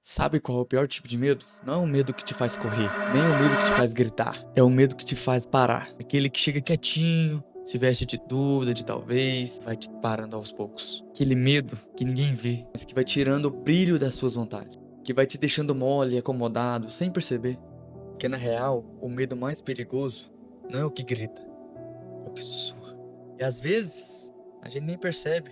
Sabe qual é o pior tipo de medo? Não é o medo que te faz correr, nem é o medo que te faz gritar. É o medo que te faz parar. Aquele que chega quietinho, se veste de dúvida, de talvez, vai te parando aos poucos. Aquele medo que ninguém vê, mas que vai tirando o brilho das suas vontades. Que vai te deixando mole, acomodado, sem perceber. Porque na real, o medo mais perigoso não é o que grita, é o que sussurra. E às vezes, a gente nem percebe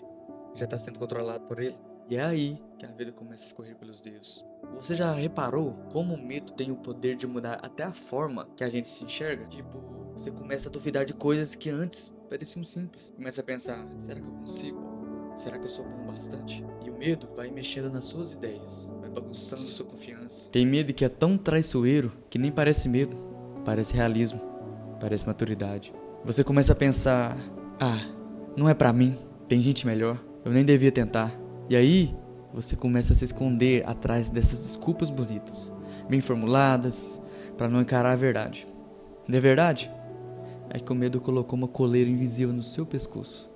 que já está sendo controlado por ele. E é aí que a vida começa a escorrer pelos dedos. Você já reparou como o medo tem o poder de mudar até a forma que a gente se enxerga? Tipo, você começa a duvidar de coisas que antes pareciam simples. Começa a pensar, será que eu consigo? Será que eu sou bom bastante? E o medo vai mexendo nas suas ideias, vai bagunçando sua confiança. Tem medo que é tão traiçoeiro que nem parece medo, parece realismo, parece maturidade. Você começa a pensar, não é pra mim, tem gente melhor, eu nem devia tentar. E aí, você começa a se esconder atrás dessas desculpas bonitas, bem formuladas, para não encarar a verdade. Não é verdade? É que o medo colocou uma coleira invisível no seu pescoço.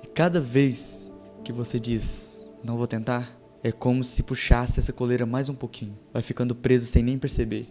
E cada vez que você diz, não vou tentar, é como se puxasse essa coleira mais um pouquinho. Vai ficando preso sem nem perceber.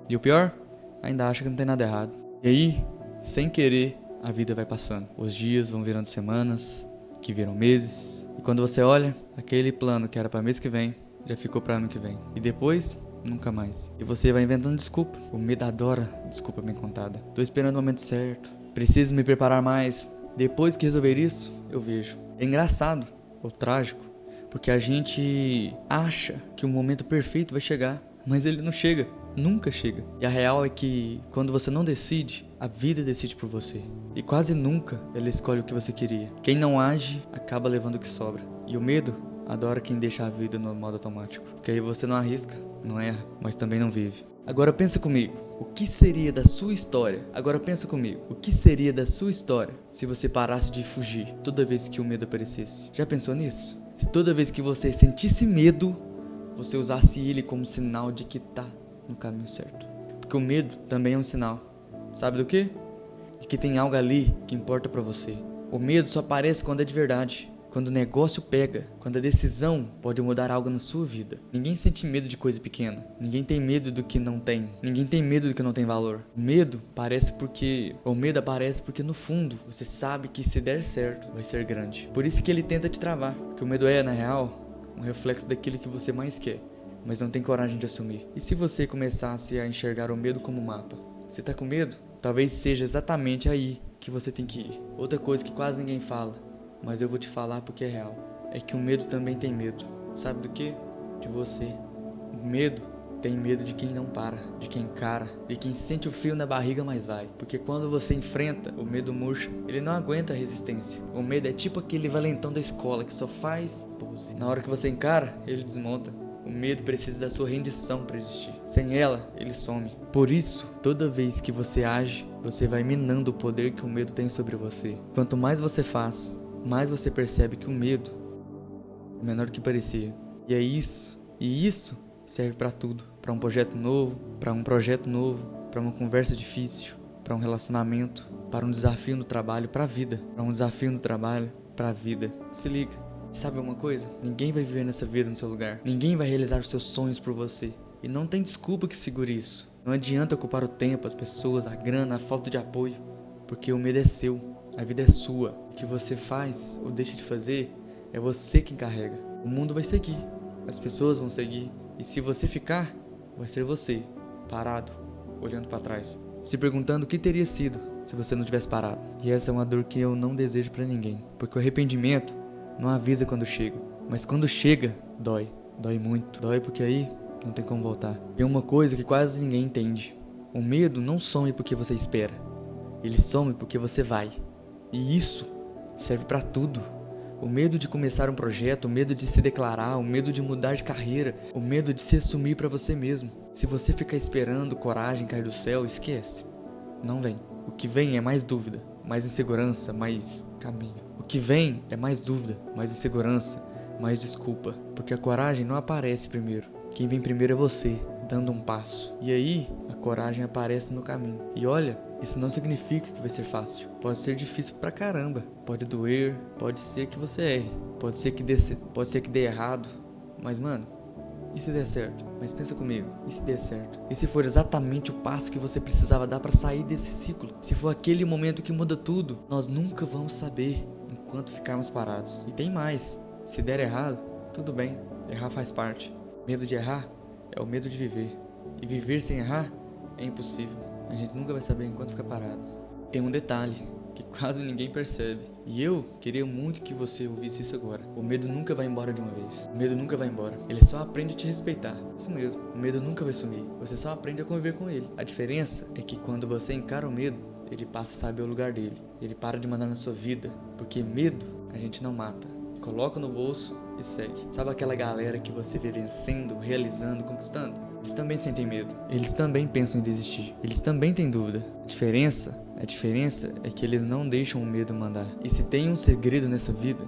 E o pior? Ainda acha que não tem nada errado. E aí, sem querer, a vida vai passando. Os dias vão virando semanas, que viram meses. E quando você olha, aquele plano que era para mês que vem, já ficou para ano que vem. E depois, nunca mais. E você vai inventando desculpa. O medo adora desculpa bem contada. Tô esperando o momento certo. Preciso me preparar mais. Depois que resolver isso, eu vejo. É engraçado, ou trágico, porque a gente acha que o momento perfeito vai chegar, mas ele não chega. Nunca chega. E a real é que quando você não decide, a vida decide por você. E quase nunca ela escolhe o que você queria. Quem não age, acaba levando o que sobra. E o medo adora quem deixa a vida no modo automático. Porque aí você não arrisca, não erra, mas também não vive. Agora pensa comigo, o que seria da sua história? Agora pensa comigo, o que seria da sua história se você parasse de fugir toda vez que o medo aparecesse? Já pensou nisso? Se toda vez que você sentisse medo, você usasse ele como sinal de que tá no caminho certo. Porque o medo também é um sinal. Sabe do quê? De que tem algo ali que importa pra você. O medo só aparece quando é de verdade. Quando o negócio pega. Quando a decisão pode mudar algo na sua vida. Ninguém sente medo de coisa pequena. Ninguém tem medo do que não tem. Ninguém tem medo do que não tem valor. O medo aparece porque no fundo você sabe que se der certo vai ser grande. Por isso que ele tenta te travar. Porque o medo é, na real, um reflexo daquilo que você mais quer, mas não tem coragem de assumir. E se você começasse a enxergar o medo como mapa? Você tá com medo? Talvez seja exatamente aí que você tem que ir. Outra coisa que quase ninguém fala, mas eu vou te falar porque é real, é que o medo também tem medo. Sabe do quê? De você. O medo tem medo de quem não para, de quem encara, de quem sente o frio na barriga, mas vai. Porque quando você enfrenta, o medo murcha, ele não aguenta a resistência. O medo é tipo aquele valentão da escola que só faz pose. Na hora que você encara, ele desmonta. O medo precisa da sua rendição para existir. Sem ela, ele some. Por isso, toda vez que você age, você vai minando o poder que o medo tem sobre você. Quanto mais você faz, mais você percebe que o medo é menor do que parecia. E é isso. E isso serve para tudo. Para um projeto novo, para uma conversa difícil, para um relacionamento, para um desafio no trabalho, para a vida. Para um desafio no trabalho, para a vida. Se liga. Sabe uma coisa? Ninguém vai viver nessa vida no seu lugar. Ninguém vai realizar os seus sonhos por você. E não tem desculpa que segure isso. Não adianta culpar o tempo, as pessoas, a grana, a falta de apoio. Porque o medo é seu. A vida é sua. O que você faz ou deixa de fazer é você quem carrega. O mundo vai seguir. As pessoas vão seguir. E se você ficar, vai ser você, parado, olhando para trás, se perguntando o que teria sido se você não tivesse parado. E essa é uma dor que eu não desejo para ninguém. Porque o arrependimento não avisa quando chega, mas quando chega, dói. Dói muito. Dói porque aí não tem como voltar. Tem uma coisa que quase ninguém entende. O medo não some porque você espera. Ele some porque você vai. E isso serve pra tudo. O medo de começar um projeto, o medo de se declarar, o medo de mudar de carreira, o medo de se assumir pra você mesmo. Se você ficar esperando coragem cair do céu, esquece. Não vem. O que vem é mais dúvida, mais insegurança, mais caminho. O que vem é mais dúvida, mais insegurança, mais desculpa. Porque a coragem não aparece primeiro. Quem vem primeiro é você, dando um passo. E aí, a coragem aparece no caminho. E olha, isso não significa que vai ser fácil. Pode ser difícil pra caramba. Pode doer, pode ser que você erre. Pode ser que dê errado. Mas, mano, e se der certo? Mas pensa comigo, e se der certo? E se for exatamente o passo que você precisava dar pra sair desse ciclo? Se for aquele momento que muda tudo, nós nunca vamos saber enquanto ficarmos parados. E tem mais, se der errado, tudo bem, errar faz parte. Medo de errar é o medo de viver. E viver sem errar é impossível. A gente nunca vai saber enquanto ficar parado. Tem um detalhe que quase ninguém percebe. E eu queria muito que você ouvisse isso agora. O medo nunca vai embora de uma vez. O medo nunca vai embora. Ele só aprende a te respeitar. Isso mesmo. O medo nunca vai sumir. Você só aprende a conviver com ele. A diferença é que quando você encara o medo, ele passa a saber o lugar dele. Ele para de mandar na sua vida. Porque medo a gente não mata. Coloca no bolso e segue. Sabe aquela galera que você vê vencendo, realizando, conquistando? Eles também sentem medo. Eles também pensam em desistir. Eles também têm dúvida. A diferença é que eles não deixam o medo mandar. E se tem um segredo nessa vida,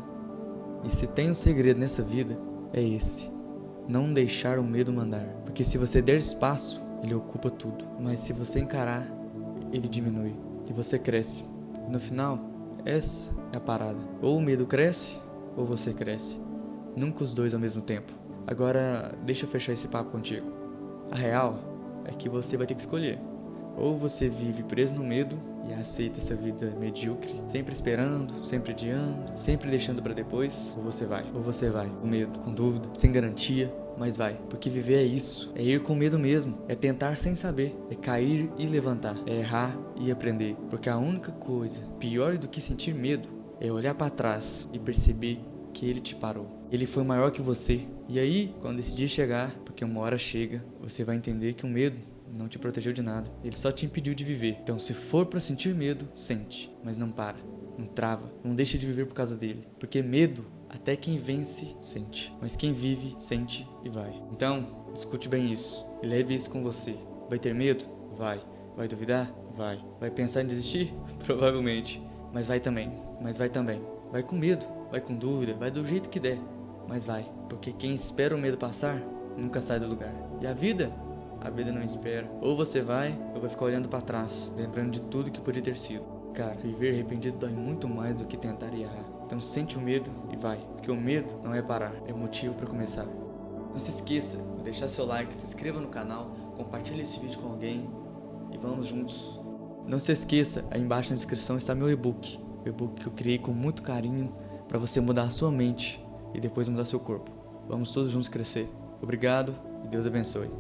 é esse. Não deixar o medo mandar. Porque se você der espaço, ele ocupa tudo. Mas se você encarar, ele diminui. E você cresce. E no final, essa é a parada. Ou o medo cresce, ou você cresce. Nunca os dois ao mesmo tempo. Agora, deixa eu fechar esse papo contigo. A real é que você vai ter que escolher. Ou você vive preso no medo e aceita essa vida medíocre, sempre esperando, sempre adiando, sempre deixando pra depois, ou você vai, com medo, com dúvida, sem garantia, mas vai, porque viver é isso, é ir com medo mesmo, é tentar sem saber, é cair e levantar, é errar e aprender, porque a única coisa pior do que sentir medo é olhar pra trás e perceber que ele te parou. Ele foi maior que você. E aí, quando esse dia chegar, porque uma hora chega, você vai entender que o medo não te protegeu de nada. Ele só te impediu de viver. Então, se for pra sentir medo, sente. Mas não para, não trava, não deixa de viver por causa dele. Porque medo, até quem vence, sente. Mas quem vive, sente e vai. Então, escute bem isso. E leve isso com você. Vai ter medo? Vai. Vai duvidar? Vai. Vai pensar em desistir? Provavelmente. Mas vai também. Vai com medo, vai com dúvida, vai do jeito que der. Mas vai. Porque quem espera o medo passar, nunca sai do lugar. E a vida não espera. Ou você vai, ou vai ficar olhando pra trás, lembrando de tudo que podia ter sido. Cara, viver arrependido dói muito mais do que tentar e errar. Então sente o medo e vai. Porque o medo não é parar, é motivo pra começar. Não se esqueça de deixar seu like, se inscreva no canal, compartilhe esse vídeo com alguém e vamos juntos. Não se esqueça, aí embaixo na descrição está meu e-book. O e-book que eu criei com muito carinho pra você mudar a sua mente e depois mudar seu corpo. Vamos todos juntos crescer. Obrigado e Deus abençoe.